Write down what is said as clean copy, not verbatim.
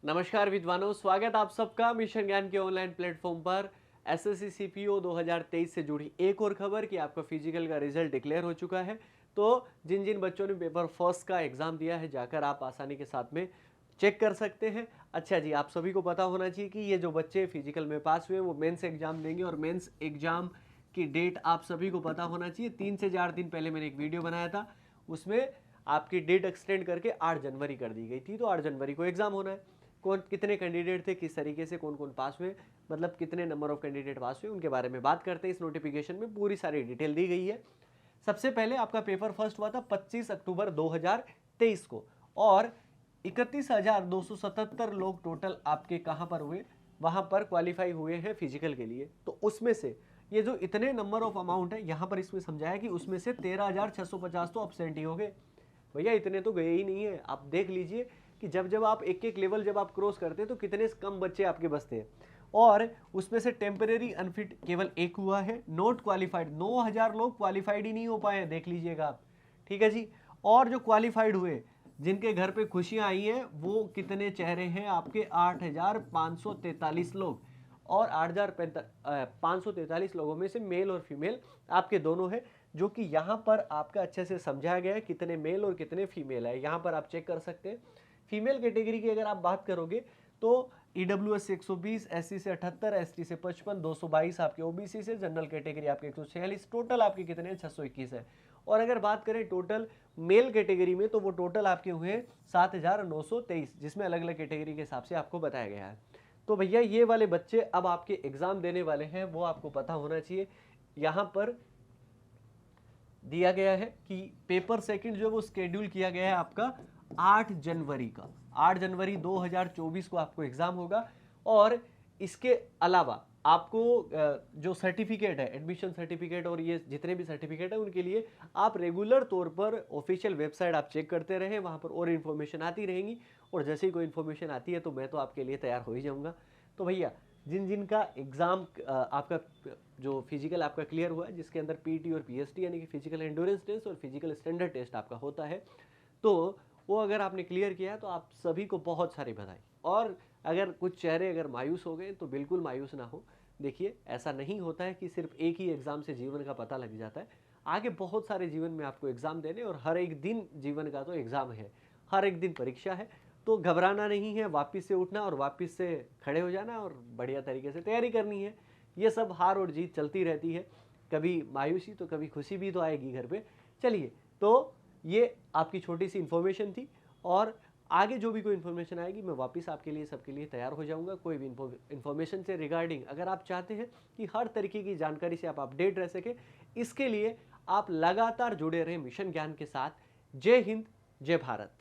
नमस्कार विद्वानों, स्वागत आप सबका मिशन ज्ञान के ऑनलाइन प्लेटफॉर्म पर। एसएससी सीपीओ 2023 से जुड़ी एक और खबर कि आपका फिजिकल का रिजल्ट डिक्लेयर हो चुका है। तो जिन जिन बच्चों ने पेपर फर्स्ट का एग्जाम दिया है, जाकर आप आसानी के साथ में चेक कर सकते हैं। अच्छा जी, आप सभी को पता होना चाहिए कि ये जो बच्चे फिजिकल में पास हुए वो मेंस एग्जाम देंगे, और मेंस एग्जाम की डेट आप सभी को पता होना चाहिए। 3 से 4 दिन पहले मैंने एक वीडियो बनाया था, उसमें आपकी डेट एक्सटेंड करके 8 जनवरी कर दी गई थी। तो 8 जनवरी को एग्जाम होना है। कौन कितने कैंडिडेट थे, किस तरीके से कौन कौन पास हुए, मतलब कितने नंबर ऑफ कैंडिडेट पास हुए, उनके बारे में बात करते हैं। इस नोटिफिकेशन में पूरी सारी डिटेल दी गई है। सबसे पहले आपका पेपर फर्स्ट हुआ था 25 अक्टूबर 2023 को, और 31,277 लोग टोटल आपके कहां पर हुए, वहां पर क्वालिफाई हुए हैं फिजिकल के लिए। तो उसमें से ये जो इतने नंबर ऑफ अमाउंट है, यहां पर इसमें समझाया कि उसमें से 13,650 तो अब्सेंट ही हो गए। भैया इतने तो गए ही नहीं है। आप देख लीजिए कि जब जब आप एक एक लेवल जब आप क्रॉस करते हैं तो कितने कम बच्चे आपके बचते हैं, और उसमें से टेम्परेरी अनफिट केवल एक हुआ है। नॉट क्वालिफाइड 9,000 लोग क्वालिफाइड ही नहीं हो पाए, देख लीजिएगा आप। ठीक है जी। और जो क्वालिफाइड हुए, जिनके घर पे खुशियां आई हैं, वो कितने चेहरे हैं आपके? 8,543 लोग। और 8,543 लोगों में से मेल और फीमेल आपके दोनों हैं, जो कि यहाँ पर आपका अच्छे से समझाया गया है कितने मेल और कितने फीमेल है। यहाँ पर आप चेक कर सकते हैं। फीमेल कैटेगरी की अगर आप बात करोगे तो ईडब्ल्यूएस से 120, एससी से 78, एसटी से 55, 222 आपके ओबीसी से, जनरल कैटेगरी आपके 146, टोटल आपके कितने 621 है। और अगर बात करें टोटल मेल कैटेगरी में, तो वो टोटल आपके हुए 7,923, जिसमें अलग अलग कैटेगरी के हिसाब से आपको बताया गया है। तो भैया ये वाले बच्चे अब आपके एग्जाम देने वाले हैं, वो आपको पता होना चाहिए। यहाँ पर दिया गया है कि पेपर सेकंड जो वो स्केड्यूल किया गया है आपका 8 जनवरी का। 8 जनवरी 2024 को आपको एग्जाम होगा। और इसके अलावा आपको जो सर्टिफिकेट है, एडमिशन सर्टिफिकेट और ये जितने भी सर्टिफिकेट है, उनके लिए आप रेगुलर तौर पर ऑफिशियल वेबसाइट आप चेक करते रहें। वहां पर और इन्फॉर्मेशन आती रहेंगी, और जैसे ही कोई इन्फॉर्मेशन आती है तो मैं तो आपके लिए तैयार हो ही जाऊंगा। तो भैया जिन जिन का एग्जाम आपका जो फिजिकल आपका क्लियर हुआ है, जिसके अंदर पीटी और पीएसटी यानी कि फिजिकल एंड्योरेंस टेस्ट और फिजिकल स्टैंडर्ड टेस्ट आपका होता है, तो वो अगर आपने क्लियर किया है तो आप सभी को बहुत सारी बधाई। और अगर कुछ चेहरे अगर मायूस हो गए तो बिल्कुल मायूस ना हो। देखिए ऐसा नहीं होता है कि सिर्फ एक ही एग्जाम से जीवन का पता लग जाता है। आगे बहुत सारे जीवन में आपको एग्जाम देने, और हर एक दिन जीवन का तो एग्जाम है, हर एक दिन परीक्षा है। तो घबराना नहीं है, वापस से उठना और वापस से खड़े हो जाना और बढ़िया तरीके से तैयारी करनी है। ये सब हार और जीत चलती रहती है, कभी मायूसी तो कभी खुशी भी तो आएगी घर पे। चलिए, तो ये आपकी छोटी सी इन्फॉर्मेशन थी, और आगे जो भी कोई इन्फॉर्मेशन आएगी मैं वापस आपके लिए सबके लिए तैयार हो जाऊंगा। कोई भी इन्फॉर्मेशन से रिगार्डिंग अगर आप चाहते हैं कि हर तरीके की जानकारी से आप अपडेट रह सके, इसके लिए आप लगातार जुड़े रहें मिशन ज्ञान के साथ। जय हिंद, जय भारत।